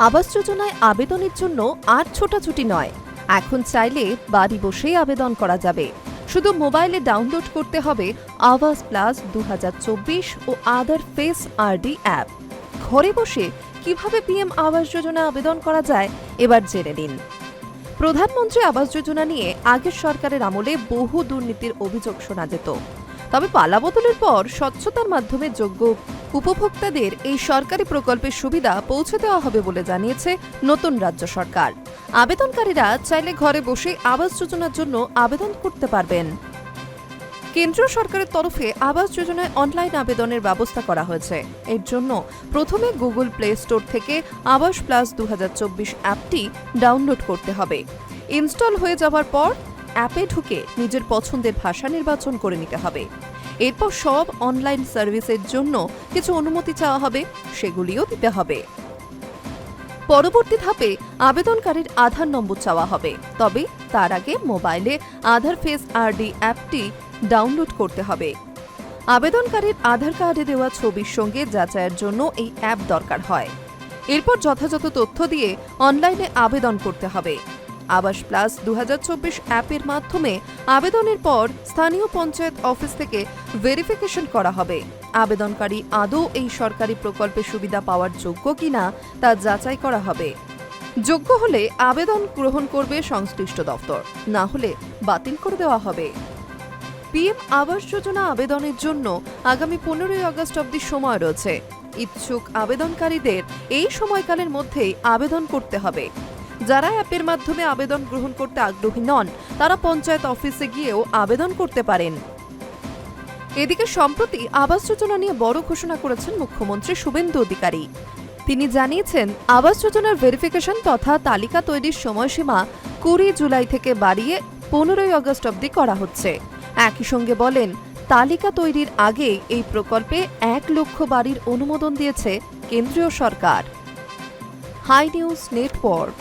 আবাস যোজনায় আবেদনের জন্য আর ছোটাছুটি নয়, এখন চাইলে বাড়ি বসেই আবেদন করা যাবে। শুধু মোবাইলে ডাউনলোড করতে হবে আবাস প্লাস 2024 ও আদার ফেস আরডি অ্যাপ। ঘরে বসে কিভাবে পিএম আবাস যোজনা আবেদন করা যায় এবার জেনে নিন। প্রধানমন্ত্রী আবাস যোজনা নিয়ে আগের সরকারের আমলে বহু দুর্নীতির অভিযোগ শোনা যেত। তবে পালাবদলের পর স্বচ্ছতার মাধ্যমে যোগ্য উপভোক্তাদের এই সরকারি প্রকল্পের সুবিধা পৌঁছে দেওয়া হবে বলে জানিয়েছে নতুন রাজ্য সরকার। আবেদনকারীরা চাইলে ঘরে বসে আবাস যোজনার জন্য আবেদন করতে পারবেন। কেন্দ্রীয় সরকারের তরফে আবাস যোজনায় অনলাইন আবেদনের ব্যবস্থা করা হয়েছে। এর জন্য প্রথমে গুগল প্লে স্টোর থেকে আবাস প্লাস 2024 অ্যাপটি ডাউনলোড করতে হবে। ইনস্টল হয়ে যাওয়ার পর অ্যাপে ঢুকে নিজের পছন্দের ভাষা নির্বাচন করে নিতে হবে। এরপর সব অনলাইন সার্ভিসের জন্য কিছু অনুমতি চাওয়া হবে, সেগুলিও দিতে হবে। পরবর্তী ধাপে আবেদনকারীর আধার নম্বর চাওয়া হবে, তবে তার আগে মোবাইলে আধার ফেস আরডি অ্যাপটি ডাউনলোড করতে হবে। আবেদনকারীর আধার কার্ডে দেওয়া ছবির সঙ্গে যাচাইয়ের জন্য এই অ্যাপ দরকার হয়। এরপর যথাযথ তথ্য দিয়ে অনলাইনে আবেদন করতে হবে। আবাস প্লাস 2024 অ্যাপের মাধ্যমে আবেদনের পর স্থানীয় পঞ্চায়েত অফিস থেকে ভেরিফিকেশন করা হবে। আবেদনকারী আদৌ এই সরকারি প্রকল্পের সুবিধা পাওয়ার যোগ্য কিনা তা যাচাই করা হবে। যোগ্য হলে আবেদন গ্রহণ করবে সংশ্লিষ্ট দপ্তর, না হলে বাতিল করে দেওয়া হবে। পিএম আবাস যোজনা আবেদনের জন্য আগামী 15 আগস্ট অবধি সময় রয়েছে। ইচ্ছুক আবেদনকারীদের এই সময়কালের মধ্যেই আবেদন করতে হবে। যারা অ্যাপের মাধ্যমে আবেদন গ্রহণ করতে আগ্রহী নন, তারা পঞ্চায়েত অফিসে গিয়েও আবেদন করতে পারেন। এদিকে সম্প্রতি আবাস যোজনা নিয়ে বড় ঘোষণা করেছেন মুখ্যমন্ত্রী শুভেন্দু অধিকারী। তিনি জানিয়েছেন, আবাস যোজনার ভেরিফিকেশন তথা তালিকা তৈরির সময়সীমা 20 জুলাই থেকে বাড়িয়ে 15 আগস্ট অবধি করা হচ্ছে। একই সঙ্গে বলেন, তালিকা তৈরির আগে এই প্রকল্পে 1 লক্ষ বাড়ির অনুমোদন দিয়েছে কেন্দ্রীয় সরকার। High news network.